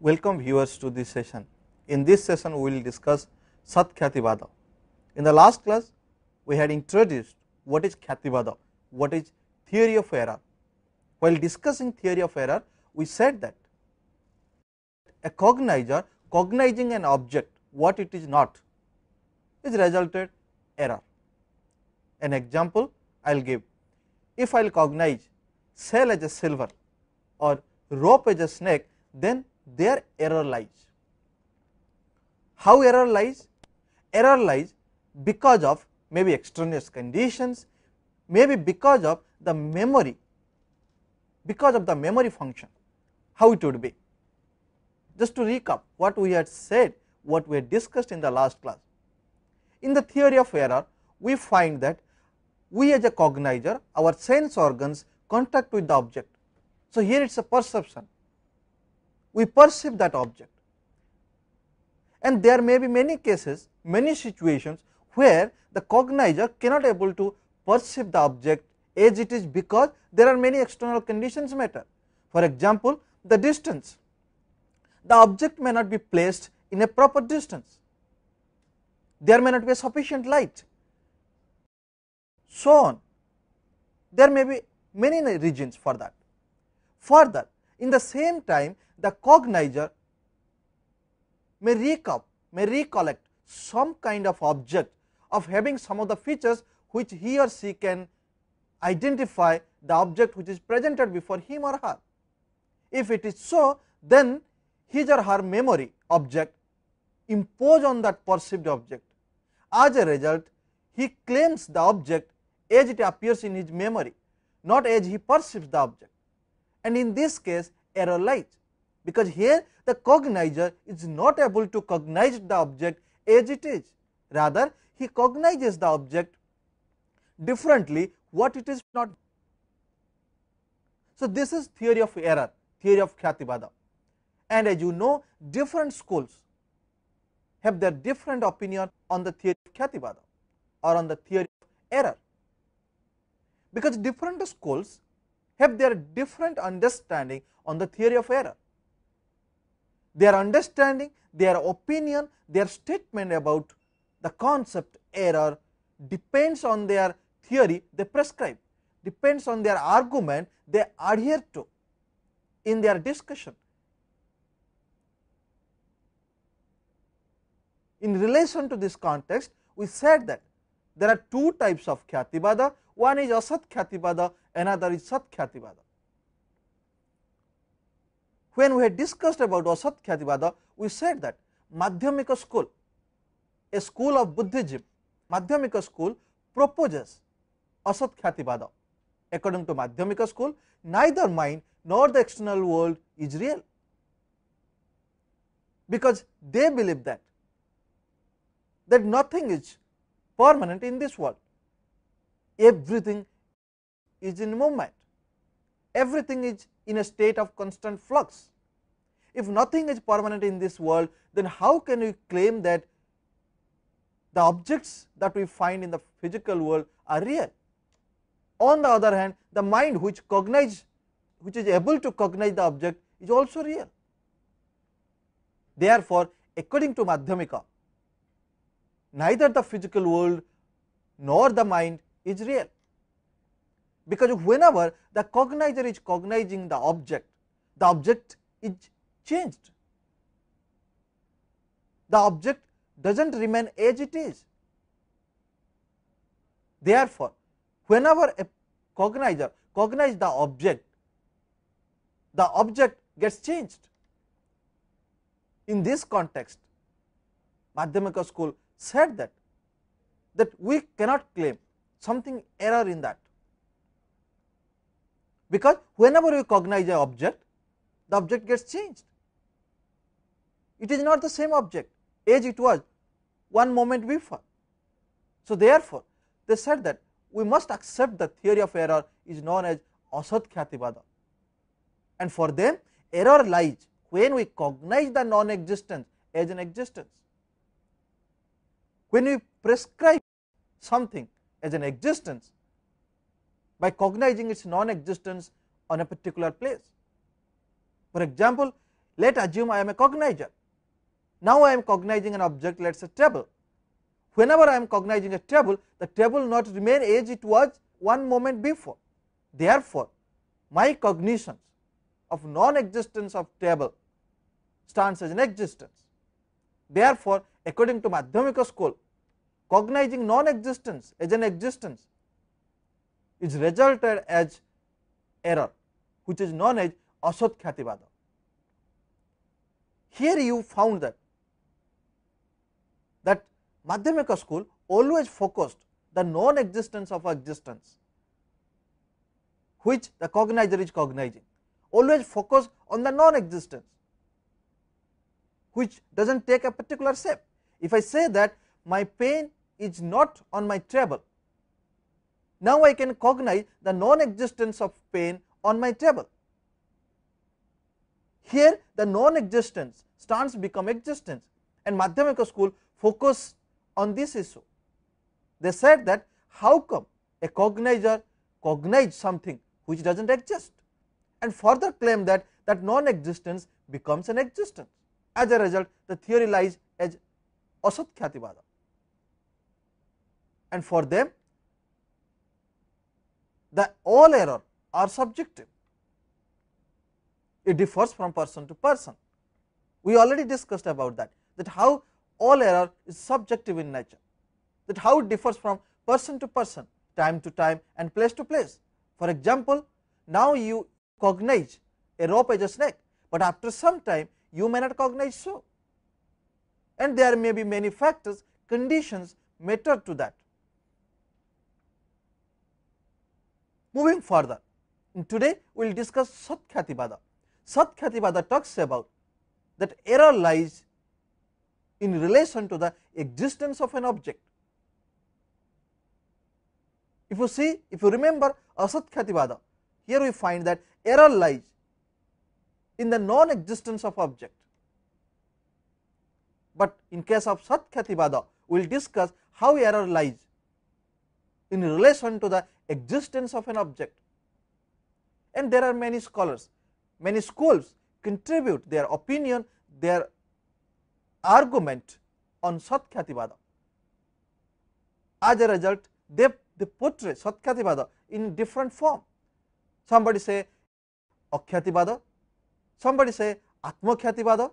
Welcome viewers to this session. In this session we will discuss Sat Khyati. In the last class we had introduced what is Khyati, what is theory of error. While discussing theory of error, we said that a cognizer cognizing an object what it is not is resulted error. An example I will give: if I will cognize cell as a silver or rope as a snake, then there error lies. How error lies? Error lies because of maybe extraneous conditions, maybe because of the memory function. How it would be? Just to recap what we had said, what we had discussed in the last class. In the theory of error, we find that we as a cognizer, our sense organs contact with the object. So here it is a perception. We perceive that object, and there may be many cases, many situations where the cognizer cannot able to perceive the object as it is because there are many external conditions matter. For example, the distance. The object may not be placed in a proper distance. There may not be sufficient light, so on. There may be many reasons for that. Further, in the same time, the cognizer may recollect some kind of object of having some of the features which he or she can identify the object which is presented before him or her. If it is so, then his or her memory object impose on that perceived object. As a result, he claims the object as it appears in his memory, not as he perceives the object. And in this case, error lies, because here the cognizer is not able to cognize the object as it is. Rather, he cognizes the object differently what it is not. So this is theory of error, theory of Khyati. And as you know, different schools have their different opinion on the theory of Khyati or on the theory of error, because different schools have their different understanding on the theory of error. Their understanding, their opinion, their statement about the concept error depends on their theory they prescribe, depends on their argument they adhere to in their discussion. In relation to this context, we said that there are two types of Khyati. One is Asat Khyati, another is Sat Khyati. When we had discussed about Asat Khyati, we said that Madhyamika school, a school of Buddhism, Madhyamika school proposes Asat Khyati. According to Madhyamika school, neither mind nor the external world is real, because they believe that nothing is permanent in this world. Everything is in movement, everything is in a state of constant flux. If nothing is permanent in this world, then how can we claim that the objects that we find in the physical world are real? On the other hand, the mind which is able to cognize the object is also real. Therefore, according to Madhyamika, neither the physical world nor the mind is real, because whenever the cognizer is cognizing the object is changed. The object does not remain as it is. Therefore, whenever a cognizer cognizes the object gets changed. In this context, Madhyamika school said that we cannot claim something error in that, because whenever we cognize an object, the object gets changed. It is not the same object as it was one moment before. So therefore, they said that we must accept the theory of error is known as Asat Khyati, and for them error lies when we cognize the non-existence as an existence. When we prescribe something as an existence by cognizing its non-existence on a particular place. For example, Let us assume I am a cognizer. Now I am cognizing an object, let us say table. Whenever I am cognizing a table, the table not remain as it was one moment before. Therefore, my cognition of non-existence of table stands as an existence. Therefore, according to Madhyamika school, cognizing non-existence as an existence is resulted as error, which is known as Sat Khyati. Here you found that Madhyamika school always focused the non-existence of existence, which the cognizer is cognizing, always focus on the non-existence, which does not take a particular shape. If I say that my pen is not on my table, now I can cognize the non-existence of pen on my table. Here the non-existence stands become existence, and Madhyamika school focus on this issue. They said that how come a cognizer cognize something which does not exist, and further claim that non-existence becomes an existence. As a result, the theory lies as Sat Khyati. And for them, the all error are subjective. It differs from person to person. We already discussed about that how all error is subjective in nature, that how it differs from person to person, time to time, and place to place. For example, now you cognize a rope as a snake, but after some time you may not cognize so, and there may be many factors, conditions matter to that. Moving further, today we will discuss Sat Khyati. Sat Khyati talks about that error lies in relation to the existence of an object. If you remember Sat Khyati, here we find that error lies in the non-existence of object. But in case of Sat Khyati, we will discuss how error lies in relation to the existence of an object. And there are many scholars, many schools contribute their opinion, their argument on Sat Khyati. As a result, they portray Sat Khyati in different form. Somebody say Akhyati, somebody say Atmakhyati,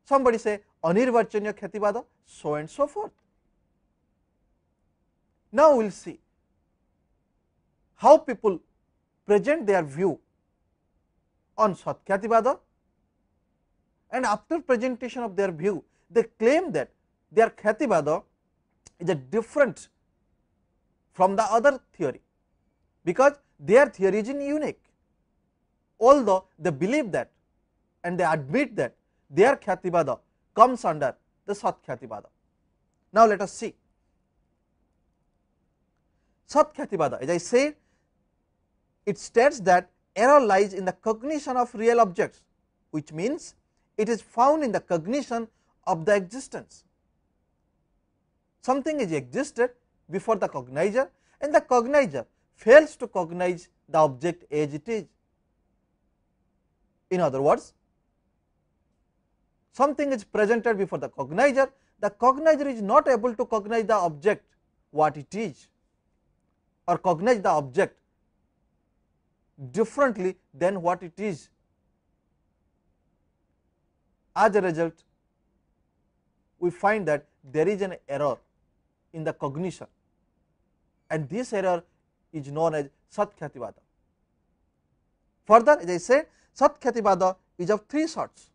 somebody say Anirvachanya Khyati, so and so forth. Now we will see how people present their view on Sat Khyati, and after presentation of their view, they claim that their Khyati is a different from the other theory, because their theory is unique, although they believe that and they admit that their Khyati comes under the Sat Khyati. Now let us see. Sat Khyati, as I said, it states that error lies in the cognition of real objects, which means it is found in the cognition of the existence. Something is existed before the cognizer, and the cognizer fails to cognize the object as it is. In other words, something is presented before the cognizer is not able to cognize the object what it is, or cognize the object differently than what it is. As a result, we find that there is an error in the cognition, and this error is known as Sat Khyati. Further, as I said, Sat Khyati is of three sorts.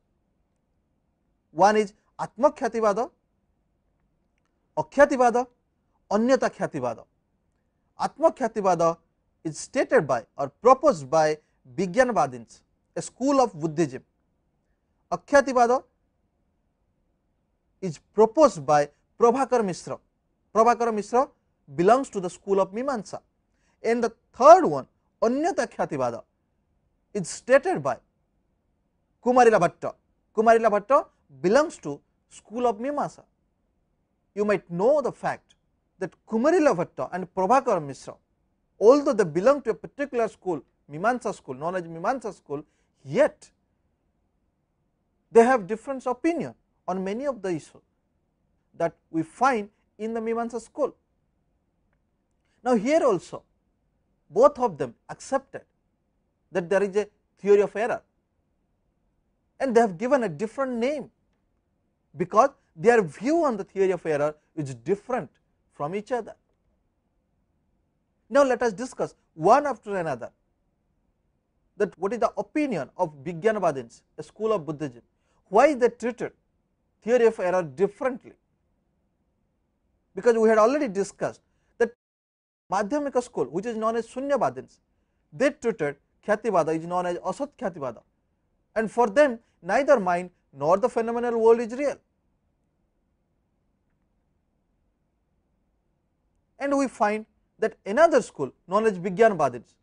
One is Atmakhyati, Akhyati, Anyata Khyati. Atmakhyati is stated by or proposed by Vigyanvadins, a school of Buddhism. Akhyati is proposed by Prabhakara Mishra. Prabhakara Mishra belongs to the school of Mimamsa. And the third one, Anyata Khyati, is stated by Kumarila Bhatta. Kumarila Bhatta belongs to school of Mimamsa. You might know the fact that Kumarila Bhatta and Prabhakara Mishra, although they belong to a particular school, Mimamsa school, known as Mimamsa school, yet They have different opinion on many of the issues that we find in the Mimamsa school. Now, here also both of them accepted that there is a theory of error, and they have given a different name because their view on the theory of error is different from each other. Now, let us discuss one after another that what is the opinion of Vijnanavadins, a school of Buddhism, why they treated theory of error differently. Because we had already discussed that Madhyamika school, which is known as Sunyavadins, they treated Khyativada is known as Asat Khyativada, and for them neither mind nor the phenomenal world is real. And we find that another school known as Vijnanavadins,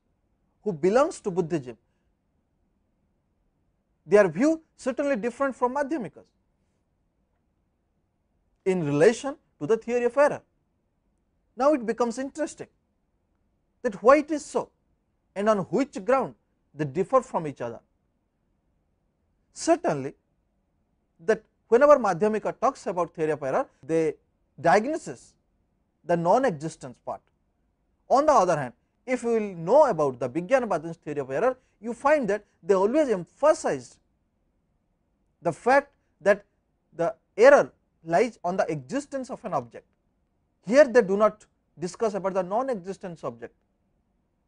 who belongs to Buddhism, their view certainly different from Madhyamikas in relation to the theory of error. Now, it becomes interesting that why it is so and on which ground they differ from each other. Certainly, that whenever Madhyamika talks about theory of error, they diagnoses the non-existence part. On the other hand, if you will know about the Vijnanavadins theory of error, you find that they always emphasized the fact that the error lies on the existence of an object. Here they do not discuss about the non-existence object.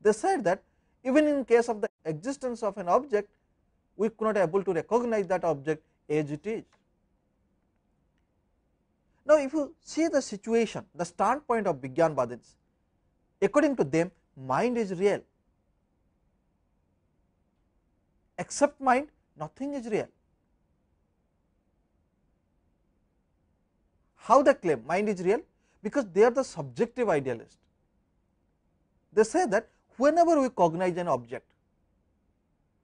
They said that even in case of the existence of an object, we could not able to recognize that object as it is. Now, if you see the situation, the standpoint of Vijnanavadins, according to them, mind is real. Except mind, nothing is real. How they claim mind is real? Because they are the subjective idealist. They say that whenever we cognize an object,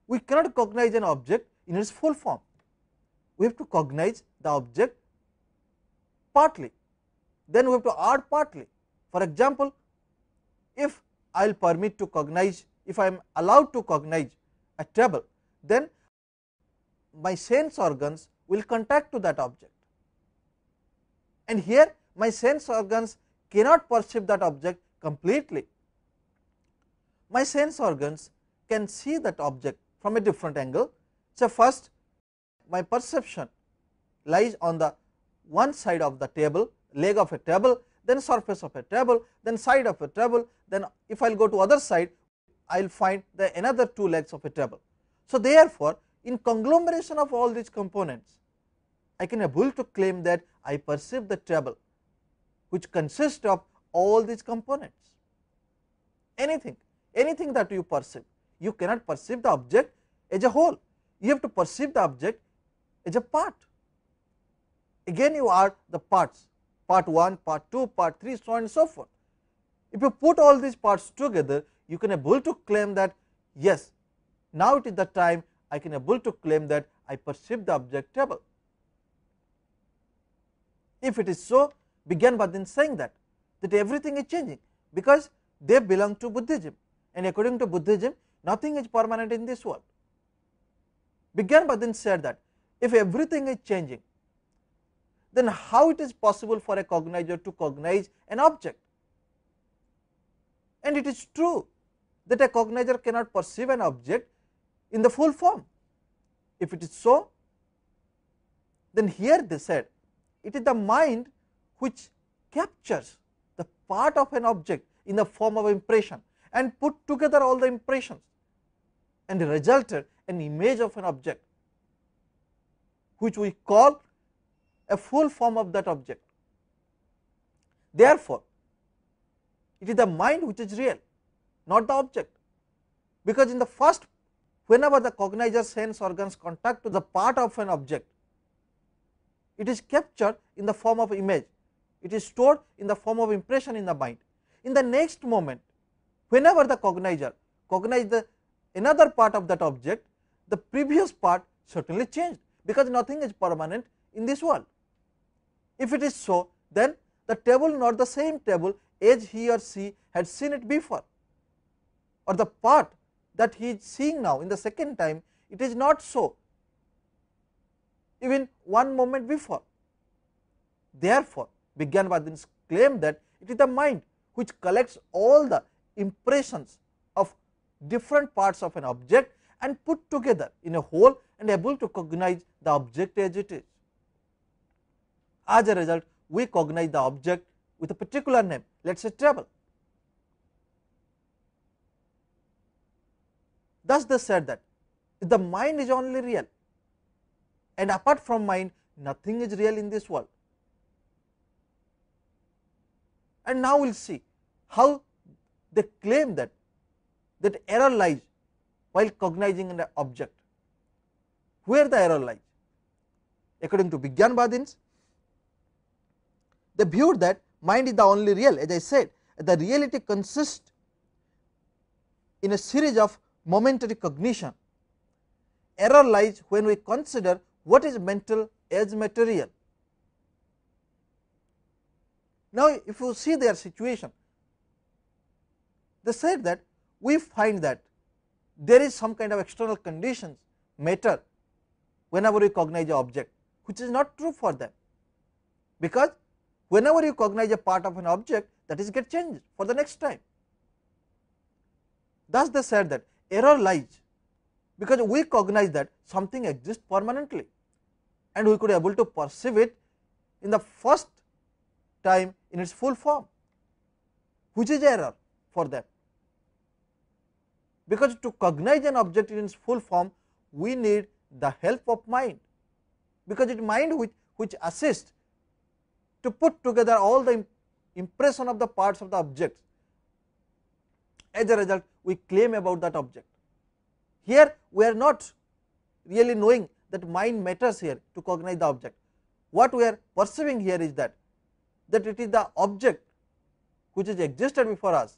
we cannot cognize an object in its full form. We have to cognize the object partly, then we have to add partly. For example, if I will permit to cognize, if I am allowed to cognize a table, then my sense organs will contact to that object, and here my sense organs cannot perceive that object completely. My sense organs can see that object from a different angle. So, first my perception lies on the one side of the table, leg of a table, then surface of a table, then side of a table, then if I will go to other side, I will find the another two legs of a table. So, therefore, in conglomeration of all these components, I can able to claim that I perceive the table, which consists of all these components. Anything that you perceive, you cannot perceive the object as a whole, you have to perceive the object as a part. Again you add the parts, part 1, part 2, part 3, so on and so forth. If you put all these parts together, you can able to claim that yes, now it is the time I can able to claim that I perceive the object table. If it is so, Vijnanavadins saying that everything is changing, because they belong to Buddhism, and according to Buddhism, nothing is permanent in this world. Vijnanavadins said that if everything is changing, then how it is possible for a cognizer to cognize an object? And it is true that a cognizer cannot perceive an object in the full form. If it is so, then here they said it is the mind which captures the part of an object in the form of impression and put together all the impressions and resulted an image of an object, which we call a full form of that object. Therefore, it is the mind which is real, not the object, because in the first, whenever the cognizer sense organs contact to the part of an object, it is captured in the form of image, it is stored in the form of impression in the mind. In the next moment, whenever the cognizer cognizes the another part of that object, the previous part certainly changed, because nothing is permanent in this world. If it is so, then the table not the same table as he or she had seen it before, or the part that he is seeing now in the second time, it is not so. even one moment before. Therefore, Vijnanavadins claim that it is the mind which collects all the impressions of different parts of an object and put together in a whole and able to cognize the object as it is. As a result, we cognize the object with a particular name, let us say table. Thus they said that the mind is only real, and apart from mind nothing is real in this world. And now we will see how they claim that error lies while cognizing an object. Where the error lies? According to Vijnanavadins, they viewed that mind is the only real. As I said, the reality consists in a series of momentary cognition. Error lies when we consider what is mental as material. Now, if you see their situation, they said that we find that there is some kind of external conditions, matter, whenever we cognize an object, which is not true for them, because whenever you cognize a part of an object, that is get changed for the next time. Thus they said that error lies because we cognize that something exists permanently, and we could able to perceive it in the first time in its full form, which is error for them. Because to cognize an object in its full form, we need the help of mind, because it is mind which assists to put together all the impression of the parts of the object. As a result, we claim about that object. Here we are not really knowing that mind matters here to cognize the object. What we are perceiving here is that it is the object which is existed before us.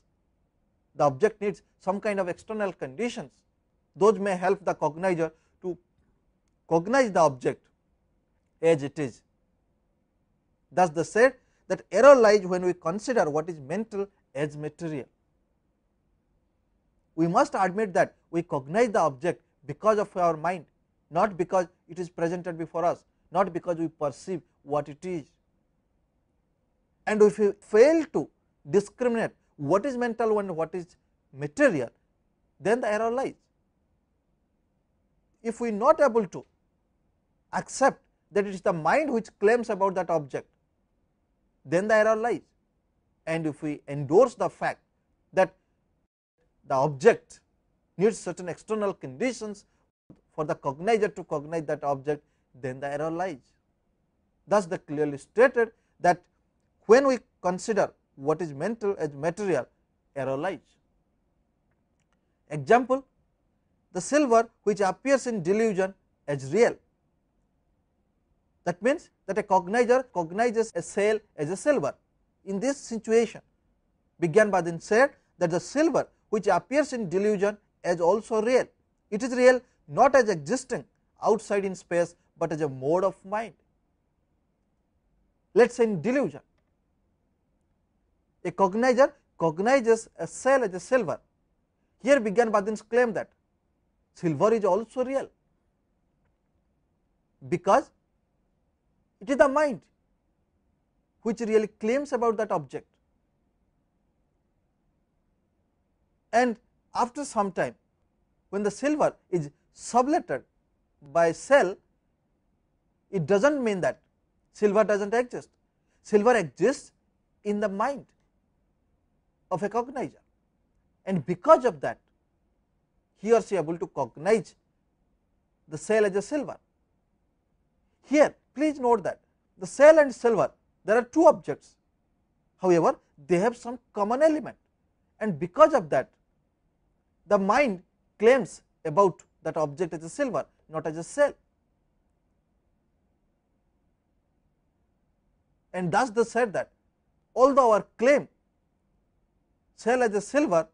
The object needs some kind of external conditions. Those may help the cognizer to cognize the object as it is. Thus they said that error lies when we consider what is mental as material. We must admit that we cognize the object because of our mind, not because it is presented before us, not because we perceive what it is. And if we fail to discriminate what is mental and what is material, then the error lies. If we are not able to accept that it is the mind which claims about that object, then the error lies. And if we endorse the fact that the object needs certain external conditions for the cognizer to cognize that object, then the error lies. Thus they clearly stated that when we consider what is mental as material, error lies. Example, the silver which appears in delusion as real. That means that a cognizer cognizes a cell as a silver. In this situation, Vijnanavadins said that the silver which appears in delusion as also real. It is real not as existing outside in space, but as a mode of mind. Let us say in delusion, a cognizer cognizes a cell as a silver. Here Vijnanavadins claim that silver is also real, because it is the mind which really claims about that object. And after some time, when the silver is sublated by cell, it does not mean that silver does not exist. Silver exists in the mind of a cognizer, and because of that he or she able to cognize the cell as a silver. Here please note that the cell and silver, there are two objects, however they have some common element, and because of that the mind claims about that object as a silver, not as a cell. And thus they said that although our claim cell as a silver,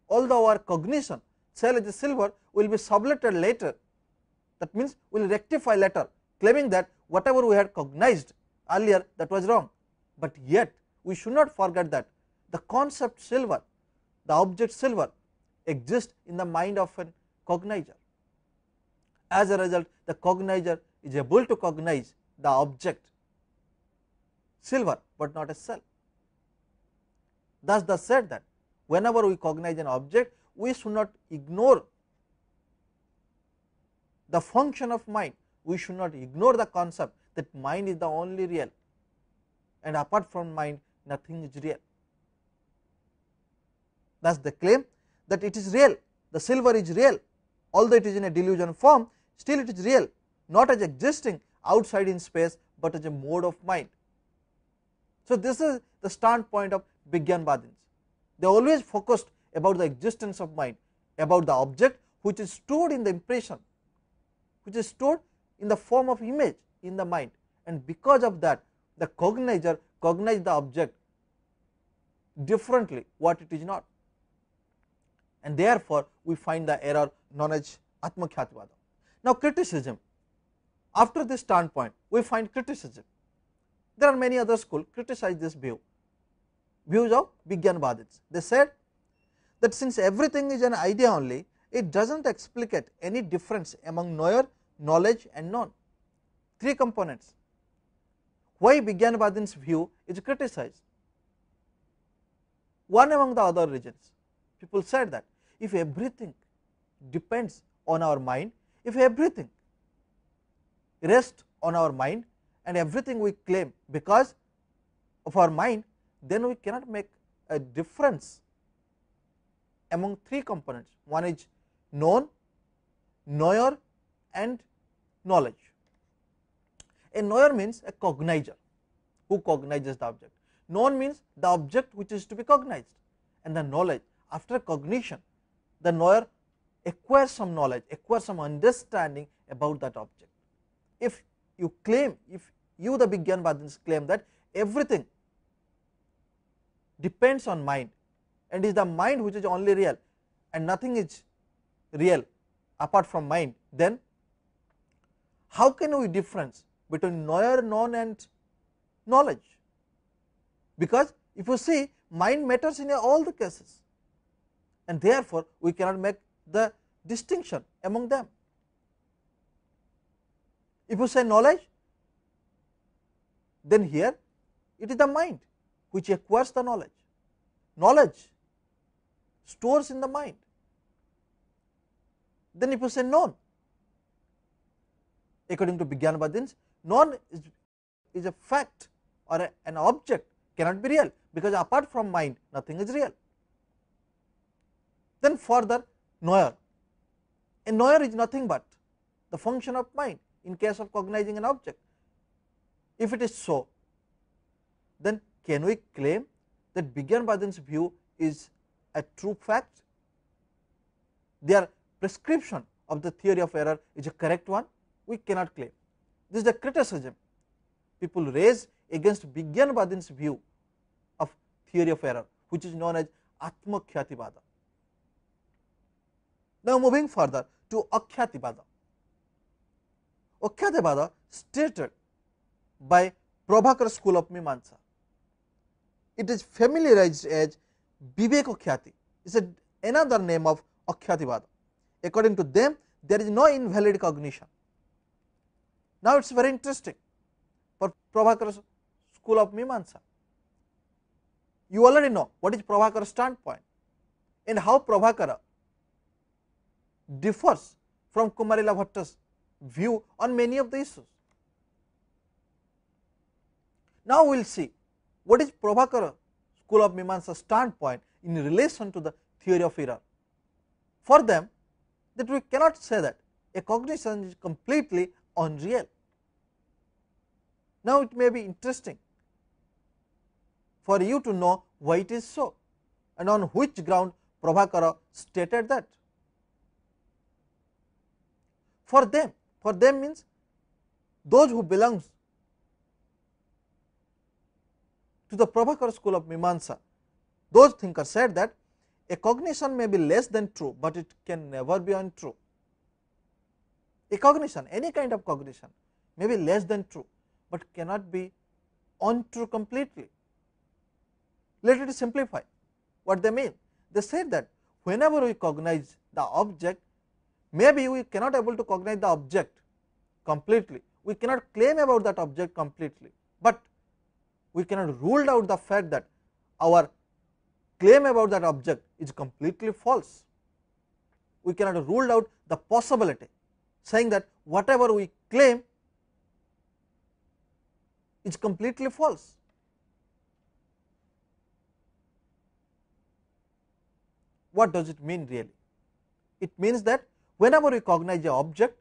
although our cognition cell as a silver will be sublated later, that means we will rectify later, claiming that whatever we had cognized earlier, that was wrong, but yet we should not forget that the concept silver, the object silver, exists in the mind of a cognizer. As a result, the cognizer is able to cognize the object silver, but not a cell. Thus, they said that whenever we cognize an object, we should not ignore the function of mind, we should not ignore the concept that mind is the only real, and apart from mind nothing is real. Thus, they claim that it is real, the silver is real, although it is in a delusion form, still it is real, not as existing outside in space, but as a mode of mind. So, this is the standpoint of Vigyanvadins. They always focused about the existence of mind, about the object which is stored in the impression, which is stored in the form of image in the mind, and because of that the cognizer cognizes the object differently what it is not, and therefore we find the error known as Atmakhyati. Now, criticism. After this standpoint we find criticism. There are many other schools criticize this views of Vigyanvadins. They said that since everything is an idea only, it does not explicate any difference among knower, knowledge and known. Three components. Why Vigyanvadins view is criticized? One among the other reasons, people said that if everything depends on our mind, if everything rests on our mind and everything we claim because of our mind, then we cannot make a difference among three components. One is known, knower and knowledge. A knower means a cognizer who cognizes the object. Known means the object which is to be cognized, and the knowledge, after cognition the knower acquires some knowledge, acquires some understanding about that object. If you claim, if you the Vigyanvadins claim that everything depends on mind and is the mind which is only real and nothing is real apart from mind, then how can we difference between knower, known and knowledge? Because if you see, mind matters in all the cases, and therefore we cannot make the distinction among them. If you say knowledge, then here it is the mind which acquires the knowledge. Knowledge stores in the mind. Then if you say known, according to Vigyanvadins, known is a fact or an object, cannot be real, because apart from mind nothing is real. Then further, knower. A knower is nothing but the function of mind in case of cognizing an object. If it is so, then can we claim that Vigyanvadins' view is a true fact? Their prescription of the theory of error is a correct one? We cannot claim. This is the criticism people raise against Vigyanvadins' view of theory of error, which is known as Atmakhyati. Now, moving further to Akhyati. Akhyati stated by Prabhakara school of Mimamsa. It is familiarized as Vivekakhyati. It is another name of Akhyati. According to them, there is no invalid cognition. Now, it is very interesting for Prabhakara school of Mimamsa. You already know what is Prabhakara's standpoint and how Prabhakara differs from Kumarila Bhatta's view on many of the issues. Now, we will see what is Prabhakara school of Mimamsa standpoint in relation to the theory of error. For them, that we cannot say that a cognition is completely unreal. Now, it may be interesting for you to know why it is so and on which ground Prabhakara stated that. For them means those who belongs to the Prabhakara school of Mimamsa, those thinkers said that a cognition may be less than true, but it can never be untrue. A cognition, any kind of cognition may be less than true, but cannot be untrue completely. Let us simplify what they mean. They said that whenever we cognize the object, maybe we cannot able to cognize the object completely, we cannot claim about that object completely, but we cannot rule out the fact that our claim about that object is completely false. We cannot rule out the possibility, saying that whatever we claim is completely false. What does it mean really? It means that whenever we cognize an object,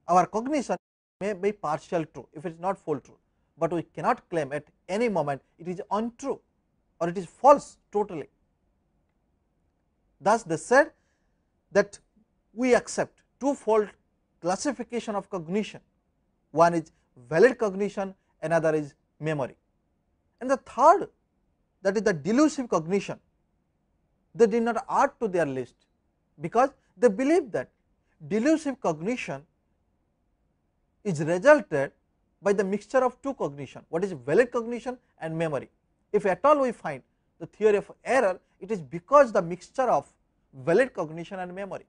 our cognition may be partial true if it is not full true, but we cannot claim at any moment it is untrue or it is false totally. Thus, they said that we accept twofold classification of cognition. One is valid cognition, another is memory, and the third, that is the delusive cognition, they did not add to their list, because they believe that delusive cognition is resulted by the mixture of two cognition, what is valid cognition and memory. If at all we find the theory of error, it is because the mixture of valid cognition and memory.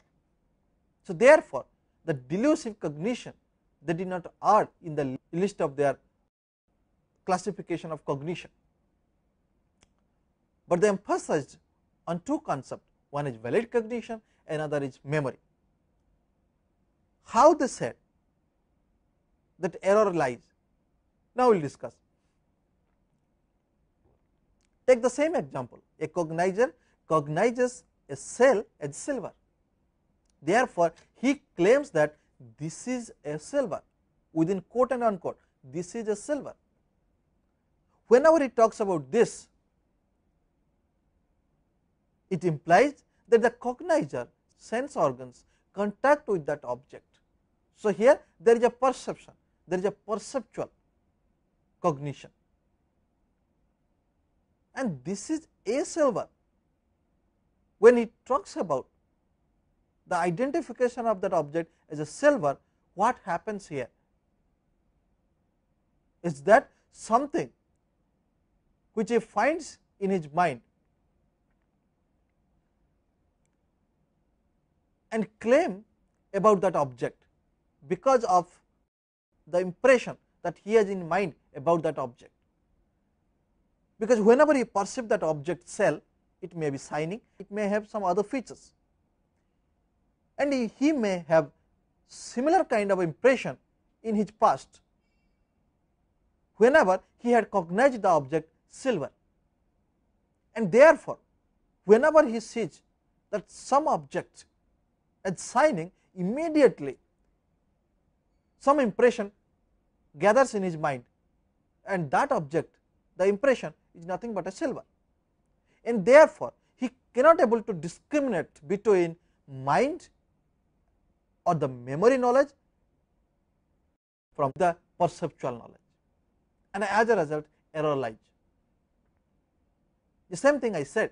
So, therefore, the delusive cognition they did not add in the list of their classification of cognition, but they emphasized on two concepts, one is valid cognition, another is memory. How they said that error lies, now we will discuss. Take the same example, a cognizer cognizes a cell as silver, therefore, he claims that this is a silver, within quote and unquote, this is a silver. Whenever he talks about this, it implies that the cognizer sense organs contact with that object. So, here there is a perception, there is a perceptual cognition, and this is a silver. When he talks about the identification of that object as a silver, what happens here is that something which he finds in his mind and claim about that object because of the impression that he has in mind about that object. Because whenever he perceives that object cell, it may be shining, it may have some other features, and he may have similar kind of impression in his past whenever he had cognized the object silver, and therefore, whenever he sees that some object as shining, immediately some impression gathers in his mind, and that object, the impression is nothing but a silver, and therefore, he cannot able to discriminate between mind or the memory knowledge from the perceptual knowledge, and as a result error lies. The same thing I said,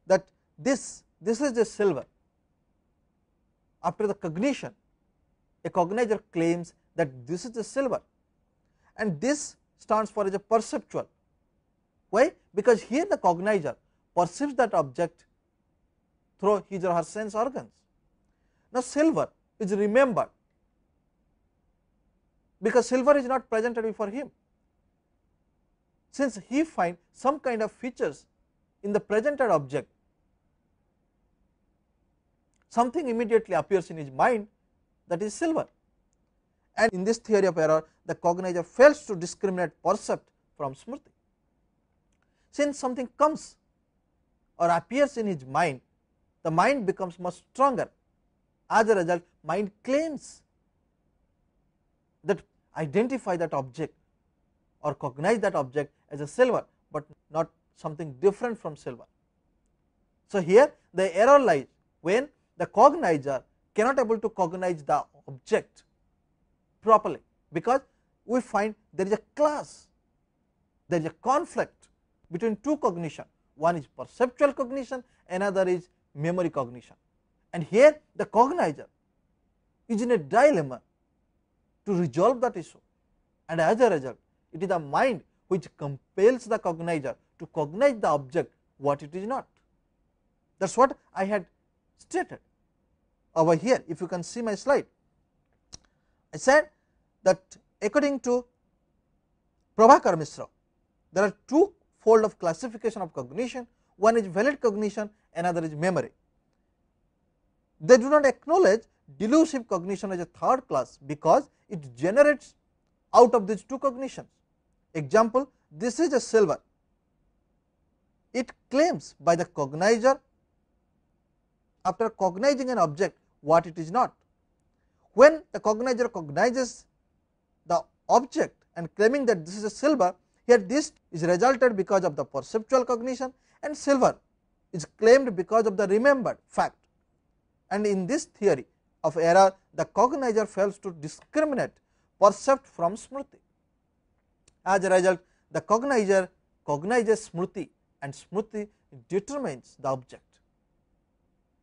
that this is the silver. After the cognition, a cognizer claims that this is the silver, and this stands for as a perceptual. Why? Because here the cognizer perceives that object through his or her sense organs. Now, silver is remembered because silver is not presented before him. Since he finds some kind of features in the presented object, something immediately appears in his mind, that is silver. And in this theory of error, the cognizer fails to discriminate percept from smriti. Since something comes or appears in his mind, the mind becomes much stronger. As a result, mind claims that identify that object or cognize that object as a silver, but not something different from silver. So, here the error lies when the cognizer cannot able to cognize the object properly, because we find there is a clash, there is a conflict between two cognition, one is perceptual cognition, another is memory cognition, and here the cognizer is in a dilemma to resolve that issue, and as a result it is the mind which compels the cognizer to cognize the object what it is not. That is what I had stated over here. If you can see my slide, I said that according to Prabhakara Mishra, there are two fold of classification of cognition. One is valid cognition, another is memory. They do not acknowledge delusive cognition as a third class, because it generates out of these two cognitions. Example, this is a silver. It claims by the cognizer after cognizing an object what it is not. When the cognizer cognizes the object and claiming that this is a silver, here this is resulted because of the perceptual cognition, and silver is claimed because of the remembered fact. And in this theory of error, the cognizer fails to discriminate percept from smriti. As a result, the cognizer cognizes smriti, and smriti determines the object.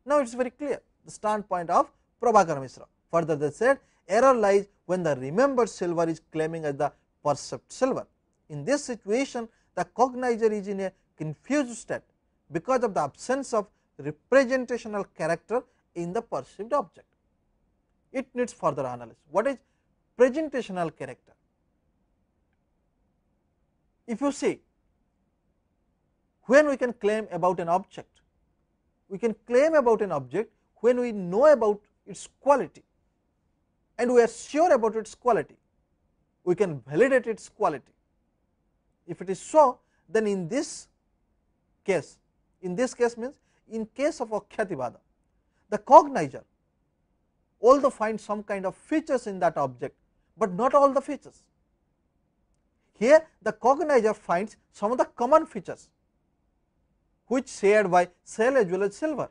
Now, it is very clear the standpoint of Prabhakara Mishra. Further, they said error lies when the remembered silver is claiming as the perceived silver. In this situation, the cognizer is in a confused state because of the absence of representational character in the perceived object. It needs further analysis. What is presentational character? If you see, when we can claim about an object, we can claim about an object when we know about its quality and we are sure about its quality, we can validate its quality. If it is so, then in this case means in case of Akhyati, the cognizer although finds some kind of features in that object, but not all the features. Here the cognizer finds some of the common features which shared by cell as well as silver,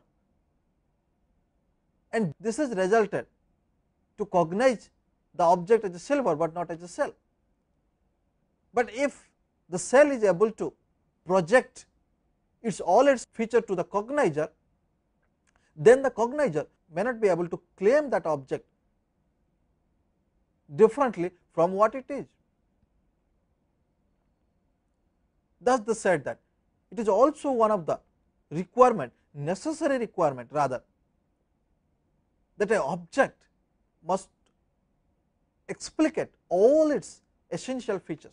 and this is resulted to cognize the object as a silver, but not as a cell. But if the cell is able to project all its feature to the cognizer, then the cognizer may not be able to claim that object differently from what it is. Thus, they said that it is also one of the necessary requirement rather, that an object must explicate all its essential features.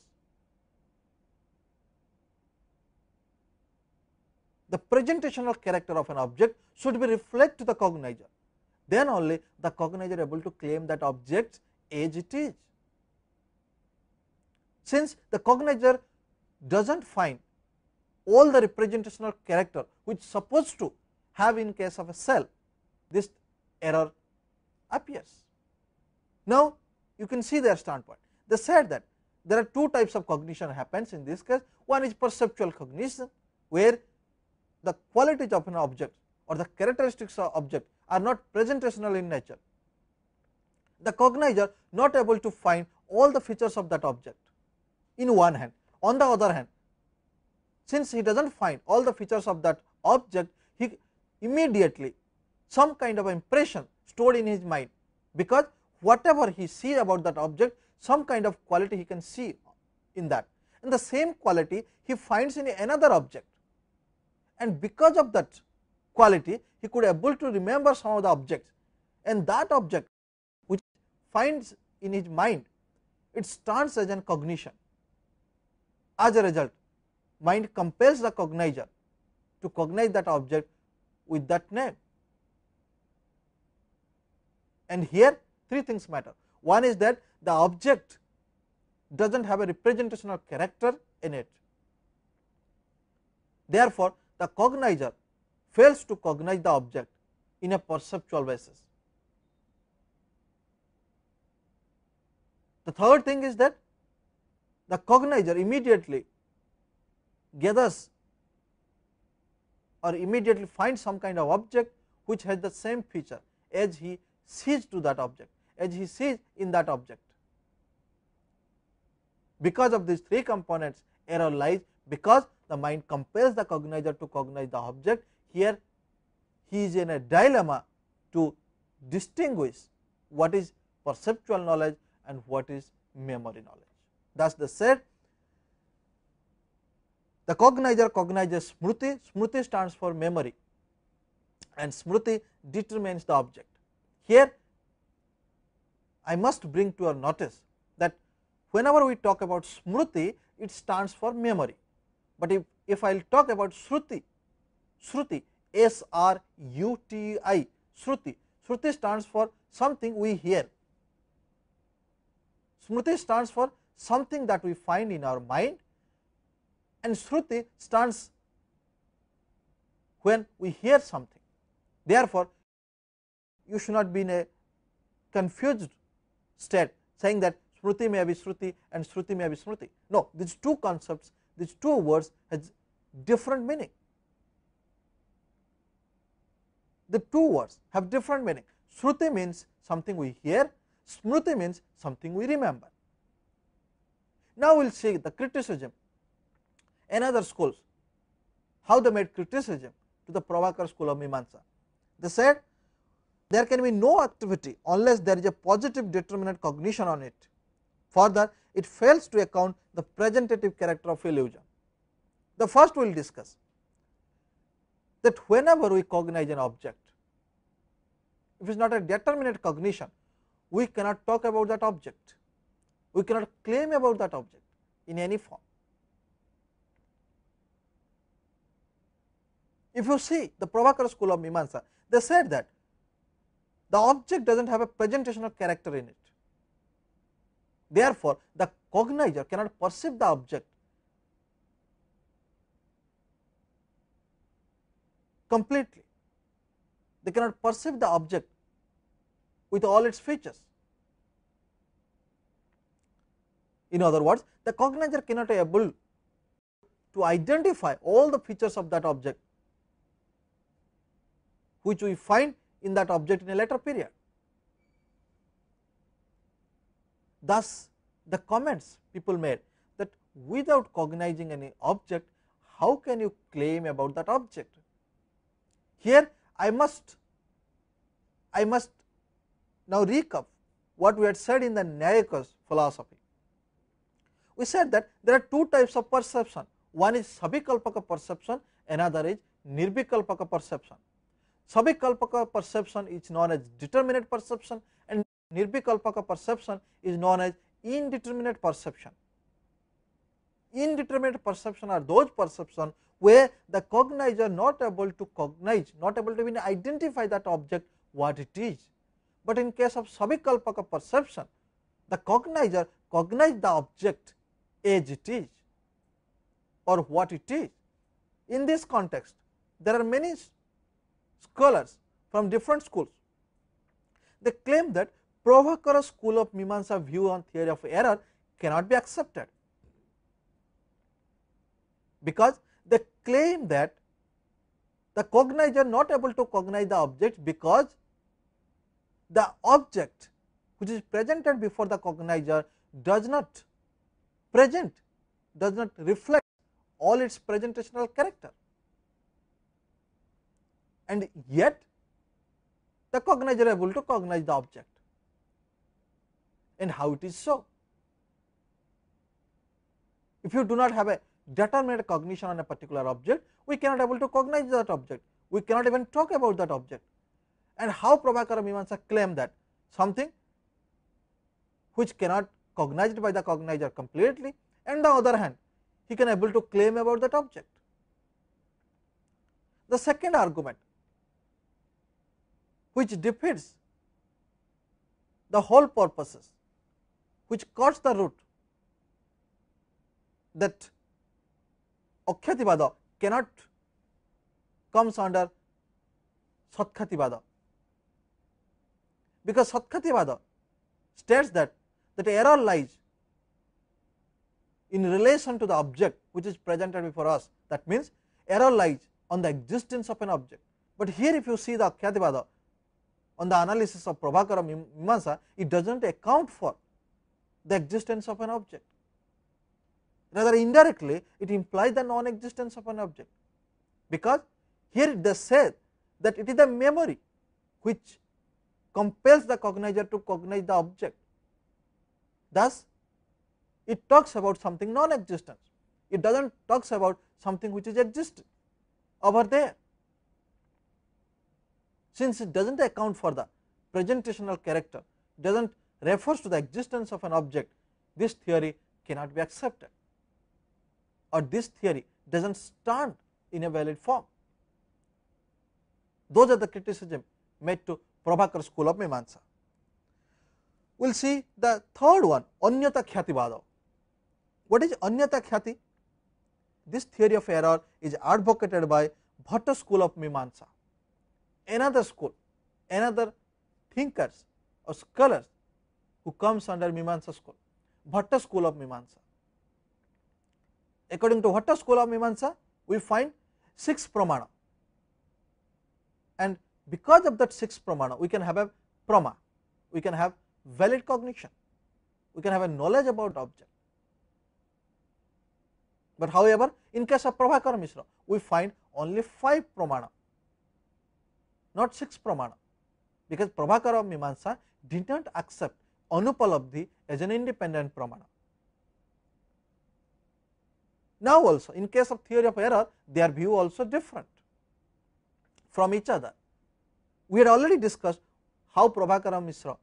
The presentational character of an object should be reflect to the cognizer, then only the cognizer able to claim that object as it is. Since the cognizer does not find all the representational character which is supposed to have in case of a cell, this error appears. Now, you can see their standpoint. They said that there are two types of cognition happens in this case. One is perceptual cognition, where the qualities of an object or the characteristics of object are not presentational in nature. The cognizer not able to find all the features of that object in one hand. On the other hand, since he does not find all the features of that object, he immediately some kind of impression stored in his mind, because whatever he sees about that object, some kind of quality he can see in that, and the same quality he finds in another object, and because of that quality he could able to remember some of the objects, and that object which finds in his mind, it stands as an cognition. As a result, mind compels the cognizer to cognize that object with that name. And here three things matter. One is that the object does not have a representational character in it. Therefore, the cognizer fails to cognize the object in a perceptual basis. The third thing is that the cognizer immediately gathers or immediately finds some kind of object which has the same feature as he sees to that object, as he sees in that object. Because of these three components, error lies, because the mind compels the cognizer to cognize the object. Here he is in a dilemma to distinguish what is perceptual knowledge and what is memory knowledge. Thus, they said the cognizer cognizes smriti. Smriti stands for memory, and smriti determines the object. Here I must bring to your notice that whenever we talk about Smruti, it stands for memory, but if I will talk about Shruti, Shruti, S-R-U-T-I, Shruti, Shruti stands for something we hear. Smruti stands for something that we find in our mind, and Shruti stands when we hear something. Therefore, you should not be in a confused state saying that Smruti may be Shruti and Shruti may be Smruti. No, these two concepts, these two words has different meaning. The two words have different meaning. Shruti means something we hear, Smruti means something we remember. Now, we will see the criticism, another schools, how they made criticism to the Prabhakara school of Mimamsa. They said there can be no activity unless there is a positive determinate cognition on it. Further, it fails to account the presentative character of illusion. The first we will discuss that whenever we cognize an object, if it is not a determinate cognition, we cannot talk about that object, we cannot claim about that object in any form. If you see the Prabhakara school of Mimamsa, they said that the object does not have a presentational character in it. Therefore, the cognizer cannot perceive the object completely. They cannot perceive the object with all its features. In other words, the cognizer cannot be able to identify all the features of that object which we find in that object in a later period. Thus, the comments people made that without cognizing any object, how can you claim about that object? Here I must now recap what we had said in the Nyayaka's philosophy. We said that there are two types of perception. One is Sabhikalpaka perception, another is Nirvikalpaka perception. Sabhikalpaka perception is known as determinate perception, and Nirvikalpaka perception is known as indeterminate perception. Indeterminate perception are those perceptions where the cognizer not able to cognize, not able to even identify that object what it is. But in case of Sabhikalpaka perception, the cognizer cognize the object as it is or what it is. In this context, there are many scholars from different schools. They claim that Prabhakara school of Mimamsa view on theory of error cannot be accepted, because they claim that the cognizer not able to cognize the object because the object which is presented before the cognizer does not reflect all its presentational character, and yet the cognizer is able to cognize the object. And how it is so? If you do not have a determinate cognition on a particular object, we cannot able to cognize that object, we cannot even talk about that object. And how Prabhakara Mimamsa claim that something which cannot cognized by the cognizer completely, and on the other hand he can able to claim about that object. The second argument which defeats the whole purposes, which cuts the root, that Akhyati cannot comes under Sat Khyati, because Sat Khyati states that error lies in relation to the object which is presented before us. That means error lies on the existence of an object. But here if you see the Akhyati on the analysis of Prabhakara Mimamsa, it does not account for the existence of an object. Rather indirectly it implies the non-existence of an object, because here they say that it is the memory which compels the cognizer to cognize the object. Thus, it talks about something non-existent, it does not talks about something which is existing over there. Since it does not account for the presentational character, does not refers to the existence of an object, this theory cannot be accepted, or this theory does not stand in a valid form. Those are the criticism made to Prabhakara school of Mimamsa. We will see the third one, Anyata Khyati. What is Anyata Khyati? This theory of error is advocated by Bhatta school of Mimamsa, another school, another thinkers or scholars who comes under Mimamsa school, Bhatta school of Mimamsa. According to Bhatta school of Mimamsa, we find 6 pramana, and because of that 6 pramana, we can have a prama, we can have valid cognition, we can have a knowledge about object. But however, in case of Prabhakara Mishra, we find only 5 pramana, not 6 pramana, because Prabhakara Mimamsa did not accept Anupalabdhi as an independent pramana. Now also, in case of theory of error, their view also different from each other. We had already discussed how Prabhakara Mishra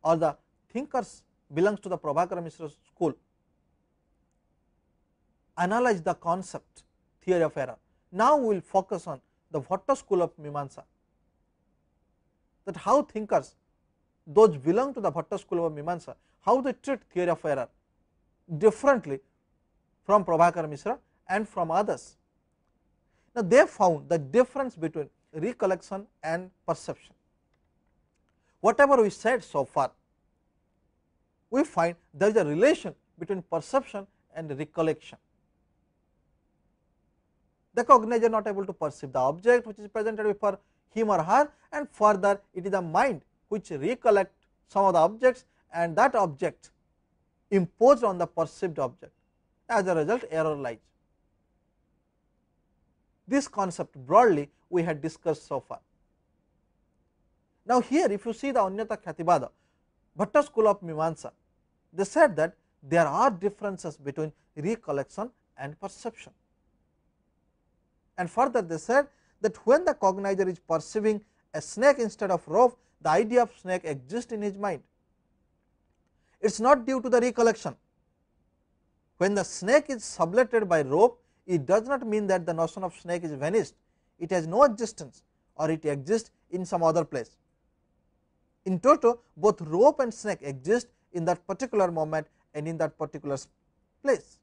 or the thinkers belongs to the Prabhakara Mishra school analyze the concept theory of error. Now we will focus on the Bhatta school of Mimamsa, that how thinkers, those belong to the Bhatta school of Mimamsa, how they treat theory of error differently from Prabhakara Mishra and from others. Now they found the difference between recollection and perception. Whatever we said so far, we find there is a relation between perception and recollection. The cognizer not able to perceive the object which is presented before him or her, and further it is the mind which recollect some of the objects, and that object imposed on the perceived object. As a result, error lies. This concept broadly we had discussed so far. Now here, if you see the Anyata Khyati, Bhatta school of Mimamsa, they said that there are differences between recollection and perception. And further they said that when the cognizer is perceiving a snake instead of rope, the idea of snake exists in his mind. It is not due to the recollection. When the snake is sublated by rope, it does not mean that the notion of snake is vanished. It has no existence, or it exists in some other place. In toto, both rope and snake exist in that particular moment and in that particular place.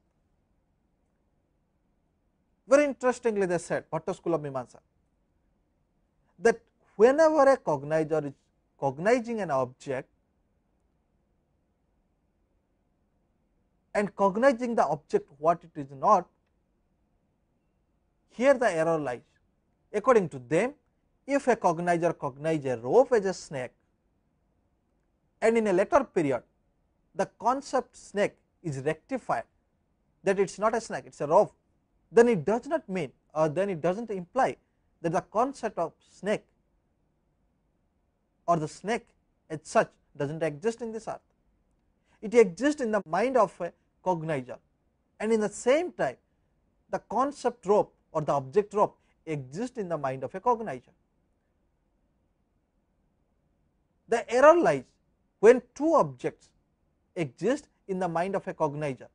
Very interestingly, they said, Bhatta school of Mimamsa, that whenever a cognizer is cognizing an object and cognizing the object what it is not, here the error lies. According to them, if a cognizer cognizes a rope as a snake, and in a later period the concept snake is rectified, that it is not a snake, it is a rope, then it does not mean, or then it does not imply that the concept of snake or the snake as such does not exist in this earth. It exists in the mind of a cognizer, and in the same time the concept rope or the object rope exists in the mind of a cognizer. The error lies when two objects exist in the mind of a cognizer,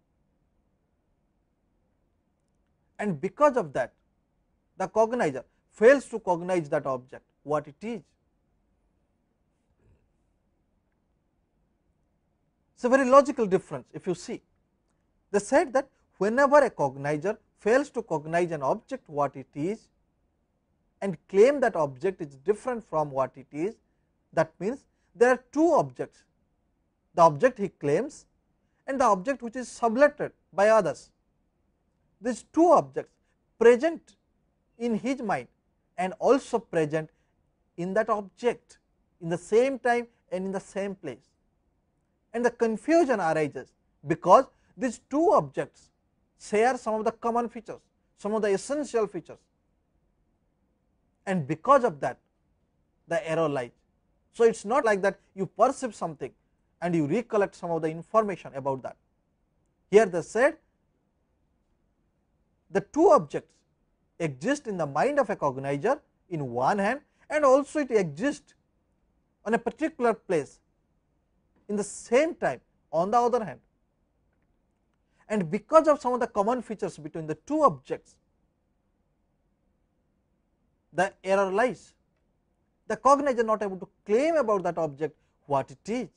and because of that the cognizer fails to cognize that object what it is. It is a very logical difference. If you see, they said that whenever a cognizer fails to cognize an object what it is and claim that object is different from what it is, that means there are two objects, the object he claims and the object which is sublated by others. These two objects present in his mind and also present in that object in the same time and in the same place, and the confusion arises because these two objects share some of the common features, some of the essential features, and because of that the error lies. So it is not like that you perceive something and you recollect some of the information about that. Here they said the two objects exist in the mind of a cognizer in one hand, and also it exists on a particular place in the same time on the other hand, and because of some of the common features between the two objects, the error lies. The cognizer not able to claim about that object what it is.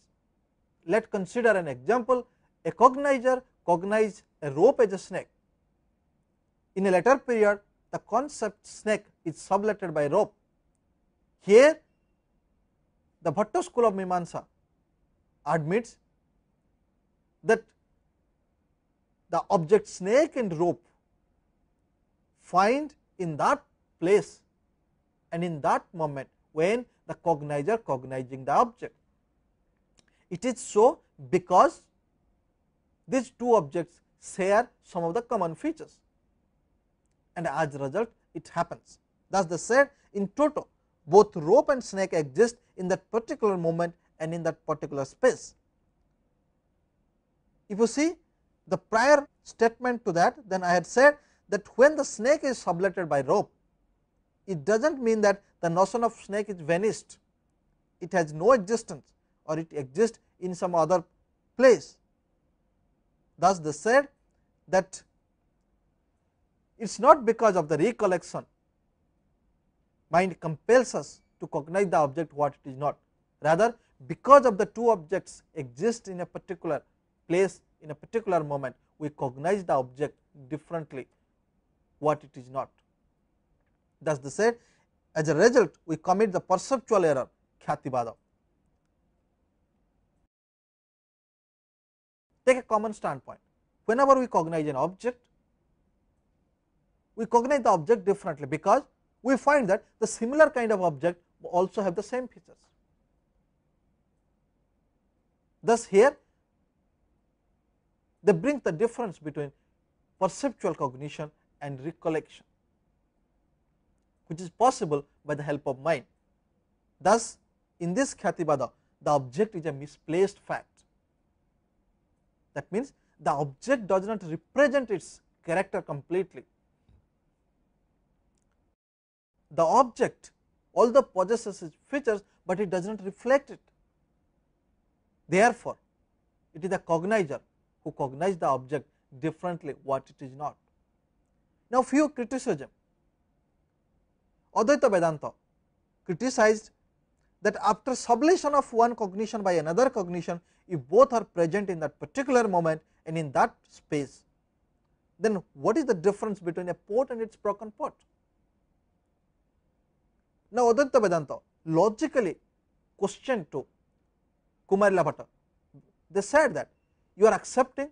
Let us consider an example. A cognizer cognized a rope as a snake. In a later period, the concept snake is subletted by rope. Here, the Bhatta school of Mimamsa admits that the object snake and rope find in that place and in that moment when the cognizer cognizing the object. It is so because these two objects share some of the common features, and as a result it happens. Thus, they said in toto both rope and snake exist in that particular moment and in that particular space. If you see the prior statement to that, then I had said that when the snake is subletted by rope, it does not mean that the notion of snake is vanished, it has no existence or it exists in some other place. Thus, they said that it is not because of the recollection mind compels us to cognize the object what it is not, rather because of the two objects exist in a particular place in a particular moment, we cognize the object differently what it is not. Thus, they said as a result we commit the perceptual error Khyatibada. Take a common standpoint. Whenever we cognize an object, we cognize the object differently because we find that the similar kind of object also have the same features. Thus, here they bring the difference between perceptual cognition and recollection, which is possible by the help of mind. Thus, in this Khyatibada, the object is a misplaced fact. That means, the object does not represent its character completely. The object although possesses its features, but it does not reflect it. Therefore, it is the cognizer who cognizes the object differently what it is not. Now, few criticism. Advaita Vedanta criticized that after sublation of one cognition by another cognition, if both are present in that particular moment and in that space, then what is the difference between a pot and its broken pot? Now, Advaita Vedanta logically questioned to Kumarila Bhatta. They said that you are accepting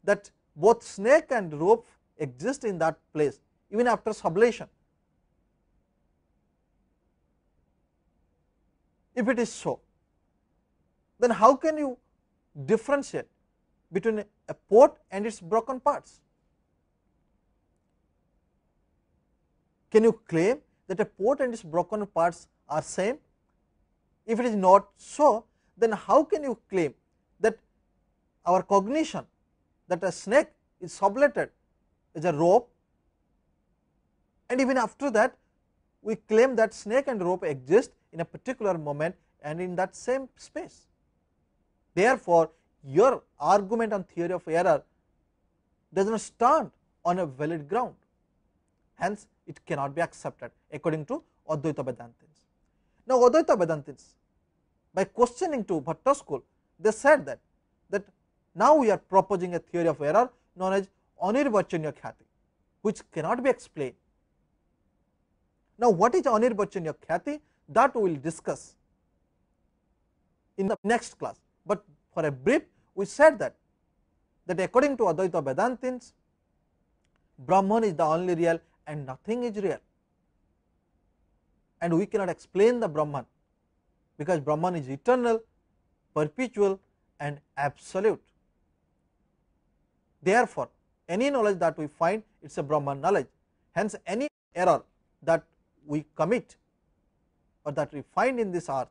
that both snake and rope exist in that place even after sublation. If it is so, then how can you differentiate between a pot and its broken parts? Can you claim that a pot and its broken parts are same? If it is not so, then how can you claim that our cognition that a snake is subletted as a rope, and even after that we claim that snake and rope exist in a particular moment and in that same space? Therefore, your argument on theory of error does not stand on a valid ground, hence it cannot be accepted according to Advaita Vedantins. Now, Advaita Vedantins, by questioning to Bhatta school, they said that now we are proposing a theory of error known as Anirvachanya Khyati, which cannot be explained. Now, what is Anirvachanya Khyati? That we will discuss in the next class, but for a brief we said that according to Advaita Vedantins, Brahman is the only real and nothing is real, and we cannot explain the Brahman because Brahman is eternal, perpetual and absolute. Therefore, any knowledge that we find, it is a Brahman knowledge, hence any error that we commit or that we find in this earth,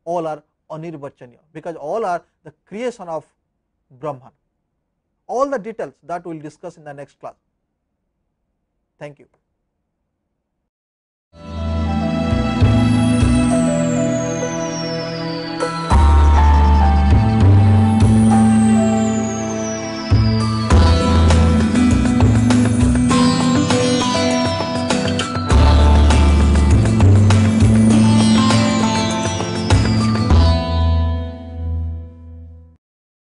all are Anirvachanya, because all are the creation of Brahman. All the details that we will discuss in the next class. Thank you.